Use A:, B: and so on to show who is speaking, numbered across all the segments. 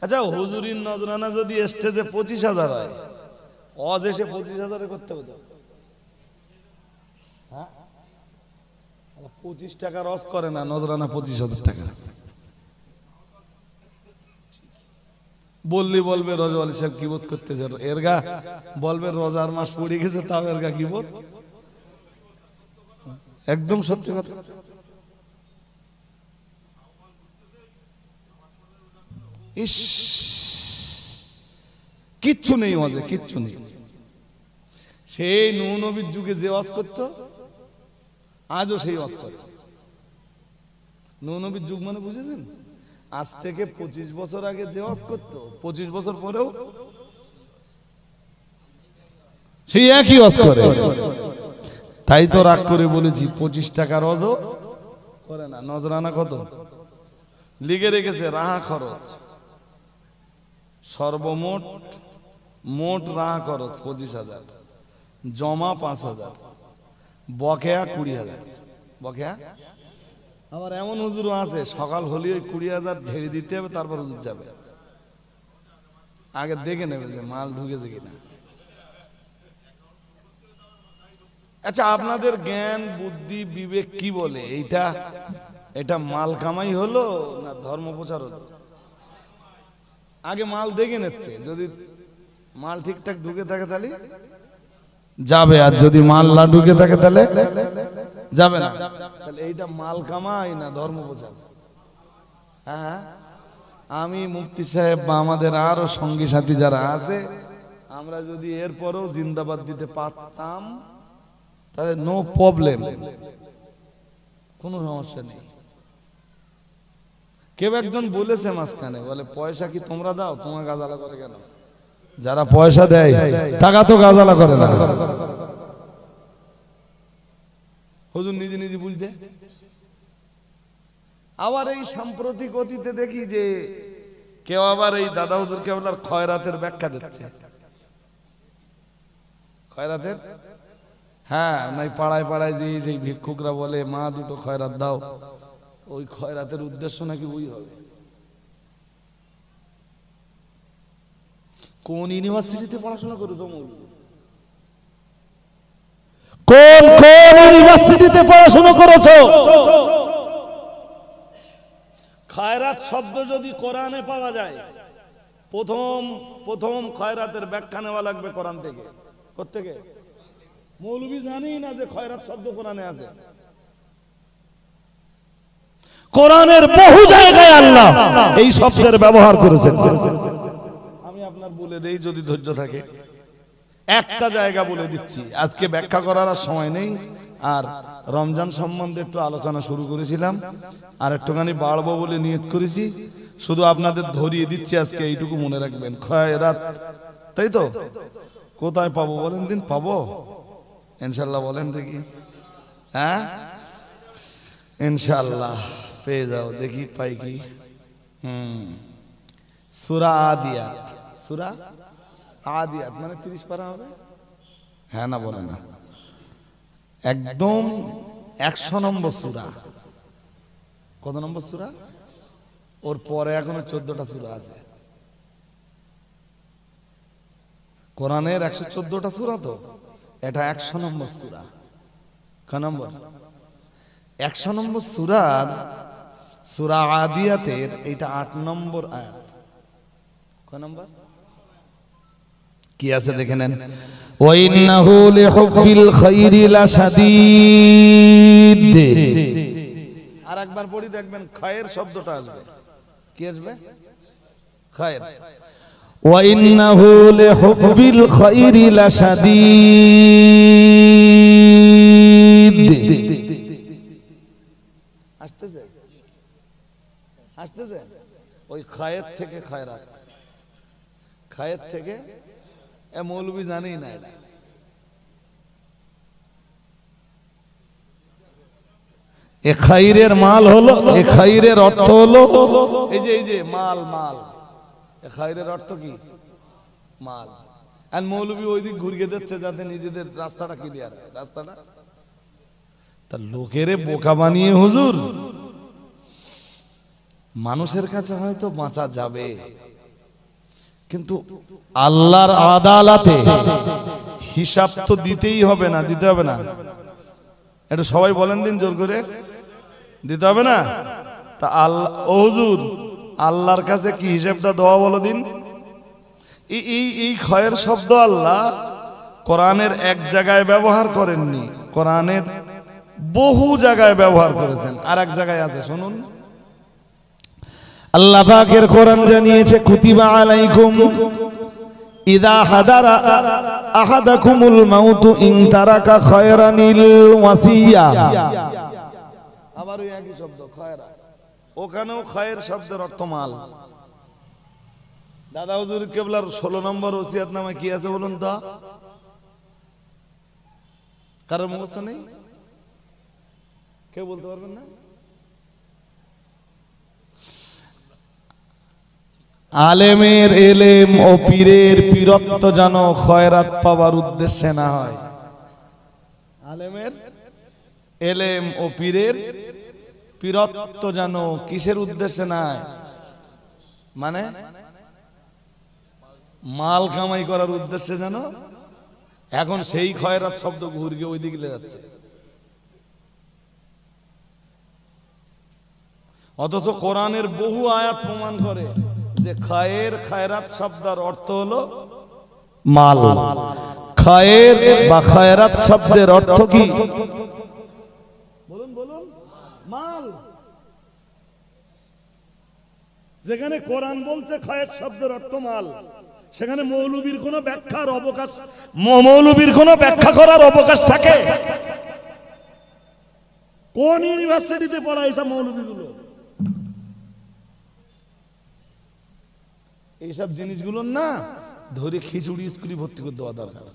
A: আচ্ছা, হুজুরির নজরানা যদি স্টেজে 25,000 হয়, অজ এসে 25,000 করতে হতো। হ্যাঁ, 25 টাকার অজ করে না, নজরানা 25,000 টাকা। বললি বলবে রোজা আলী সাহেব কিবোধ করতেছে, এরগা বলবে রোজার মাস পড়ে গেছে, তাও এরগা কিবোধ। একদম সত্যি কথা। ইস, কিচ্ছু নেই ওয়াজে, কিচ্ছু নেই। সেই নূহ নবীর যুগে যে ওয়াজ করতো, আজও সেই ওয়াজ করে। নূহ নবীর যুগ মানে বুঝেছেন? আজ থেকে 25 বছর আগে যে ওয়াজ করতো, 25 বছর পরেও সেই একই ওয়াজ করে। তাই তো রাগ করে বলেছি 25 টাকার ওয়াজও করে না। নজরানা কত লিখে রেখেছে, রাহা খরচ সর্বমোট রাহা খরচ 25,000, জমা 5,000, বকেয়া 20,000। বকেয়া আমার এমন হুজুর আছে, সকাল হলে ওই 20,000 ঝেড়ে দিতে হবে, তারপর হুজুর যাবে। আগে দেখে নেবে যে মাল ঢুকেছে কিনা। আচ্ছা, আপনাদের জ্ঞান বুদ্ধি বিবেক কি বলে? এটা মাল কামাই হলো না ধর্ম প্রচার হলো? আগে মাল দেখে নিচ্ছে, যদি মাল ঠিকঠাক ঢুকে থাকে তাহলে যাবে, আর যদি মাল না ঢুকে থাকে তাহলে যাবে না। তাহলে এইটা মাল কামাই না ধর্ম প্রচার? হ্যাঁ, আমি মুফতি সাহেব বা আমাদের আরো সঙ্গী সাথী যারা আছে, আমরা যদি এরপরেও জিন্দাবাদ দিতে পারতাম তাহলে নো প্রবলেম, কোনো সমস্যা নেই। কেউ একজন বলেছে মাঝখানে, বলে পয়সা কি তোমরা দাও? তোমার গাজালা করে কেন? যারা পয়সা দেয় টাকা তো গাজালা করে না। হুজুর নিজে নিজে বুঝতে। আবার এই সাম্প্রতিক অতীতে দেখি যে কেউ আবার এই দাদা হুজুর কেবলার খয়রাতের ব্যাখ্যা দিচ্ছে। খয়রাতের, হ্যাঁ, নাই পাড়ায় পাড়ায় যে ভিক্ষুকরা বলে মা দুটো খয়রাত দাও, ওই খয়রাতের উদ্দেশ্য নাকি ওই হবে। কোন ইউনিভার্সিটিতে পড়াশোনা করেছো মৌলভী? কোন ইউনিভার্সিটিতে পড়াশোনা করেছো? খয়রাত শব্দ যদি কোরআনে পাওয়া যায়, প্রথম খয়রাতের ব্যাখ্যা নেওয়া লাগবে কোরআন থেকে। কোত্থেকে? মৌলভী জানি না যে খয়রাত শব্দ কোরআনে আছে। কোরআনের বহু জায়গায় আল্লাহ এই শব্দের ব্যবহার করেছেন। আমি আপনার বলে দেই যদি ধৈর্য থাকে, একটা জায়গা বলে দিচ্ছি, আজকে ব্যাখ্যা করার আর সময় নেই। আর রমজান সম্বন্ধে একটু আলোচনা শুরু করেছিলাম, আর একটুখানি বাড়বো বলে নিয়ত করেছি। শুধু আপনাদের ধরিয়ে দিচ্ছি আজকে, এইটুকু মনে রাখবেন। খয়রাত, তাই তো? কোথায় পাবো বলেন দিন? পাবো ইনশাল্লাহ, বলেন দেখি। হ্যাঁ, ইনশাল্লাহ পেয়ে যাও। দেখি পাই কি। সূরা আদিয়াত। সূরা আদিয়াত মানে 30 পারা হবে? হ্যাঁ না বলে না, একদম 100 নম্বর সূরা। কত নম্বর সূরা? ওর পরে এখনো 14টা সূরা আছে। কোরআনের 114টা সূরা, তো এটা 100 নম্বর সূরা। ক নম্বর? 100 নম্বর সূরার সূরা আদিয়াতের এইটা 8 নম্বর আয়াত। ক নম্বর? কি আছে দেখে নেন। ওয়া ইন্নাহু লিহুব্বিল খায়রি লাশাদীদ। আর একবার পড়ি দেখবেন খায়ের শব্দটা আসবে। কি আসবে? খায়ের। ওয়া ইন্নাহু লিহুব্বিল খায়রি লাশাদীদ। আসতেছে ওই খায়ের থেকে খায়রাত, খায়ের থেকে। এ মৌলভী জানি না এটা। এ খাইরের মাল হলো, এ খাইরের অর্থ হলো এই যে মাল। এ খাইরের অর্থ কি? মাল। আর মৌলভী ওই দিক ঘুরিয়ে দিচ্ছে যাতে নিজেদের রাস্তাটা ক্লিয়ার হয়। রাস্তাটা তা লোকেরে বোকা বানিয়ে হুজুর মানুষের কাছে হয়তো বাঁচা যাবে, কিন্তু আল্লাহর আদালতে হিসাব তো দিতেই হবে না, দিতে হবে না? এটা সবাই বলেন দিন জোর করে, দিতে হবে না? তা আল্লাহ, ও হুজুর, আল্লাহর কাছে কি হিসাবটা দেওয়া বলো দিন। এই ক্ষয়ের শব্দ আল্লাহ কোরআনের এক জায়গায় ব্যবহার করেননি, কোরআনের বহু জায়গায় ব্যবহার করেছেন। আর এক জায়গায় আছে, শুনুন। আল্লাহ পাকের কোরআন জানিয়েছে, কুতিবা আলাইকুম ইযা হাদারা আহাদাকুমুল মাউতু ইন তারাকা খায়রানিল ওয়াসিয়া। আবার ওই একই শব্দ খায়রা, ওখানেও খায়ের শব্দের অর্থ মাল। দাদা হুজুর কেবলার 16 নম্বর ওসিয়াত নামে কি আছে বলুন তো? কারোর মুখস্থ নেই? কেউ বলতে পারবেন না? আলেমের এলেম ও পীরের পীরত্ব যেন খয়রাত পাওয়ার উদ্দেশ্যে না হয়। আলেমের এলেম ও পীরের পীরত্ব যেন কিসের উদ্দেশ্যে না হয়? মানে মাল কামাই করার উদ্দেশ্যে যেন। এখন সেই খয়রাত শব্দ ঘুরে ওই দিকে যাচ্ছে। অথচ কোরআনের বহু আয়াত প্রমাণ করে যে খায়রাত শব্দের অর্থ হলো মাল। খায়ের বা খায়রাত শব্দের অর্থ কি? বলুন বলুন। মাল। যেখানে কোরআন বলছে খায়ের শব্দের অর্থ মাল, সেখানে মৌলবীর কোনো ব্যাখ্যার অবকাশ, মৌলবীর কোনো ব্যাখ্যা করার অবকাশ থাকে? কোন ইউনিভার্সিটিতে পড়ায় এসব মৌলবীগুলো? এইসব জিনিসগুলো না ধরে খিচুড়ি স্কুলে ভর্তি করে দেওয়া দরকার।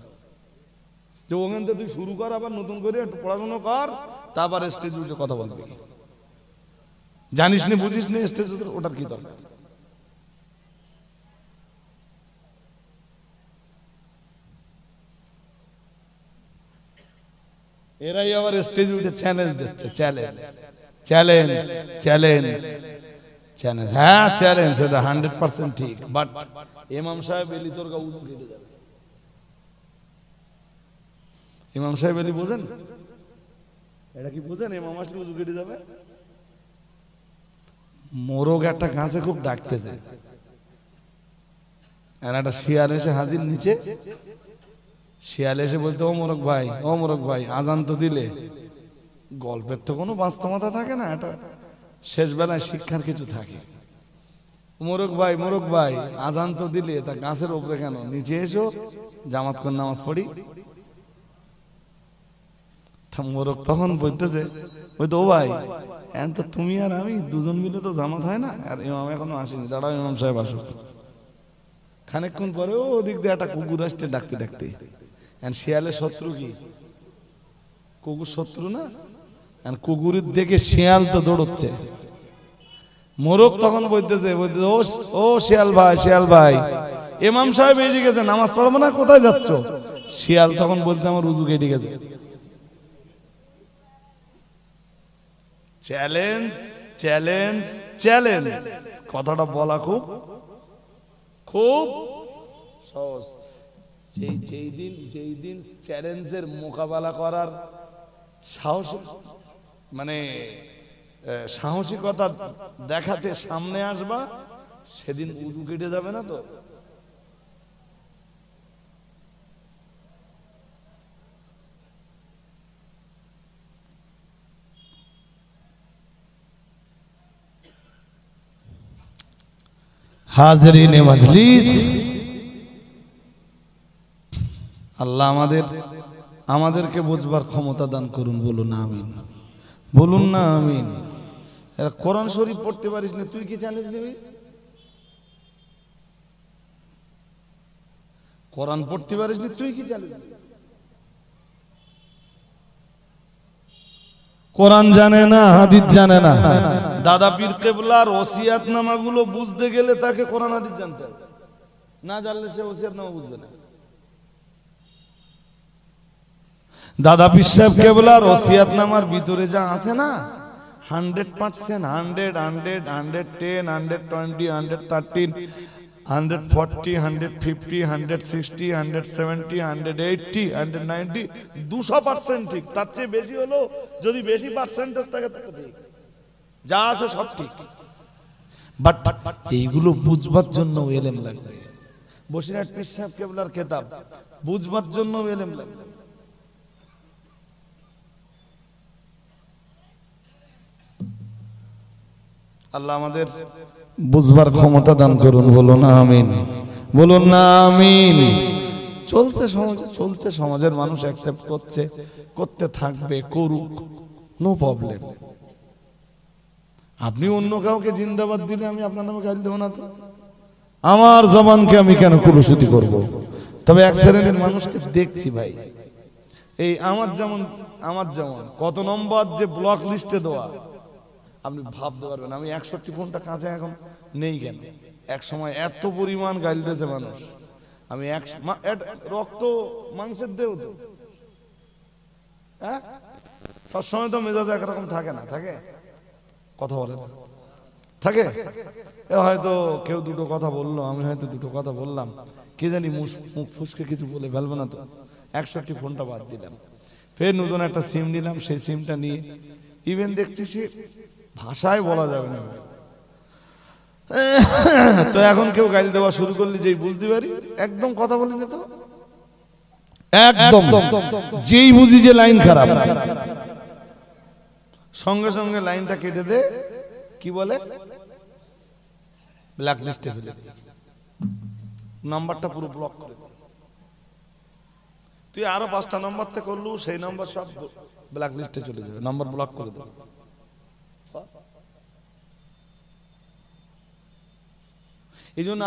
A: যে ওখান থেকে তুই শুরু কর, আবার নতুন করে একটু পড়াশোনা কর, তারপর স্টেজ উঠে কথা বলবি। জানিস না বুঝিস না স্টেজ ওটার কি দরকার? এরাই আবার স্টেজ উঠে চ্যালেঞ্জ দিচ্ছে। Challenge challenge challenge challenge. হ্যাঁ চ্যালেঞ্জ, এটা 100% ঠিক। বাট ইমাম সাহেব এলি তোর গা উজু কেটে যাবে। ইমাম সাহেব এলি বোঝেন? এটা কি বোঝেন? ইমাম আসলে উজু কেটে যাবে। মোরগ একটা গাছে খুব ডাকতেছে, একটা শিয়াল এসে হাজির নিচে। শিয়াল এসে বলতে, ও মোরগ ভাই, ও মোরগ ভাই, আজান তো দিলে। গল্পের তো কোনো বাস্তবতা থাকে না, এটা শেষ বেলায় শিক্ষার কিছু থাকে। মোরগ ভাই আজান তো দিলে, তা গাছের উপরে কেন? নিচে এসো, জামাত করে নামাজ পড়ি। মোরগ তখন বলতেছে, বলতো, ও ভাই, এখন তো তুমি আর আমি দুজন মিলে তো জামাত হয় না, আর ইমাম এখনো আসেনি, দাঁড়াও ইমাম সাহেব আসো। খানিকক্ষণ পরে ওদিক দিয়ে একটা কুকুর আসতে ডাকতে ডাকতে। শিয়ালের শত্রু কি? কুকুর শত্রু না? কুকুরের দেখে শিয়াল তো দৌড়চ্ছে। মোরগ তখন বলতেছে, ও শিয়াল ভাই, ইমাম সাহেব এসে গেছে, নামাজ পড়বো না, কোথায় যাচ্ছ? শিয়াল তখন বলতে, আমার উজু কেটে গেছে। চ্যালেঞ্জ চ্যালেঞ্জ চ্যালেঞ্জ, কথাটা বলা খুব খুব সহজ। যেই দিন চ্যালেঞ্জের মোকাবেলা করার সাহস, মানে সাহসিকতা দেখাতে সামনে আসবা, সেদিন উজু কেটে যাবে না তো? হাজরিনে মজলিস, আল্লাহ আমাদেরকে বুঝবার ক্ষমতা দান করুন। বলুন আমিন, বলুন না আমিন। কোরআন শরীফ পড়তে পারিস না, তুই কি চ্যালেঞ্জ নিবি? কোরআন পড়তে পারিস না, তুই কি চ্যালেঞ্জ নিবি? কোরআন জানে না, হাদিস জানে না। দাদা পীর কেবলার ওসিয়াতনামাগুলো বুঝতে গেলে তাকে কোরআন হাদিস জানতে হবে, না জানলে সে ওসিয়াতনামা বুঝবে না। দাদা পীর সাহেব কেবলার ওসিয়াতনামার ভিতরে যা আছে না, 100%, 100, 100, 110, 120, 113, 140, 150, 160, 170, 180, 190, 200% ঠিক। তার চেয়ে বেশি হলো যদি বেশি পার্সেন্টেজ থাকে তাকে ঠিক, যা আছে সব ঠিক। বাট এইগুলো বুঝবার জন্য এলেম লাগবে। বসিরহাট পীর সাহেব কেবলার কিতাব বুঝবার জন্য এলেম লাগবে। আল্লাহ আমাদের বুঝবার ক্ষমতা দান করুন, বলুন আমিন, বলুন না আমিন। চলছে সমাজে, চলছে, সমাজের মানুষ অ্যাকসেপ্ট করছে, করতে থাকবে, করুক, নো প্রবলেম। আপনি অন্য কাউকে জিন্দাবাদ দিলে আমি আপনার নামে গালি দেবো না তো, আমার জবানকে আমি কেন কুলুষিত করব? তবে এক শ্রেণীর মানুষকে দেখছি ভাই, এই আমার যেমন কত নম্বর যে ব্লক লিস্টে দেওয়া আপনি ভাবতে পারবেন। আমি 61 ফোনটা কাছে এখন নেই কেন? এক সময় এত পরিমাণ গালি দিয়েছে মানুষ। আমি রক্ত মাংসের দেহ তো, হ্যাঁ, সবসময় তো মেজাজ একরকম থাকে না, থাকে, কথা বলে থাকে। হয়তো কেউ দুটো কথা বললো, আমি হয়তো দুটো কথা বললাম, কে জানি মুখ ফুসকে কিছু বলে ফেলবো না তো। 61 ফোনটা বাদ দিলাম, ফের নতুন একটা সিম নিলাম, সেই সিমটা নিয়ে ইভেন দেখছি সে ভাষায় বলা যাবে না। তো এখন কেউ গালি দেওয়া শুরু করলে যেই বুঝতে পারি একদম কথা বলি না তো, একদম যেই বুঝি যে লাইন খারাপ, সঙ্গে সঙ্গে লাইনটা কেটে দে, কি বলে, ব্ল্যাক লিস্টে ফেলে দে, নাম্বারটা পুরো ব্লক করে দে। তুই আরো 5টা নাম্বার থেকে করলু, সেই নাম্বার সব ব্ল্যাক লিস্টে চলে যাবে, নাম্বার ব্লক করে দে। এই জন্য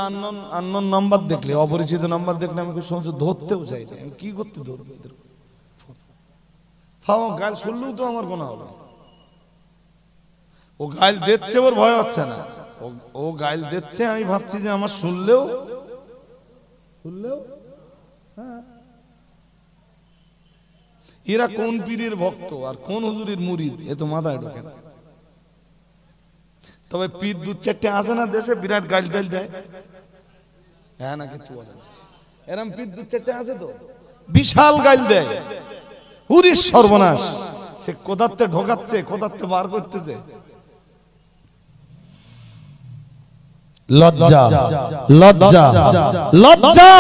A: আননোন নাম্বার দেখলে, অপরিচিত নাম্বার দেখলে আমি সমস্ত ধরতেও চাই না। আমি কি করতে ধরবো এদের? গাল শুনলেও তো আমার গোনা হবে। ও গাইল দিচ্ছে, ওর ভয় হচ্ছে না, ও গাইল দিচ্ছে, আমি ভাবছি যে আমার শুনলেও হ্যাঁ। এরা কোন পীরের ভক্ত আর কোন হুজুরের মুরিদ এ তো মাথায় ঢোকে না। তবে পীর 2-4টে আছে না দেশে, বিরাট গাইল টাইল দেয়, হ্যাঁ না কিছু বলে না, এরম পীর 2-4টে আছে তো, বিশাল গাইল দেয়, হুরিস সর্বনাশ। সে কোথাতে ঢোকাচ্ছে, কোথাতে বার করতেছে, লজ্জা লজ্জা লজ্জা।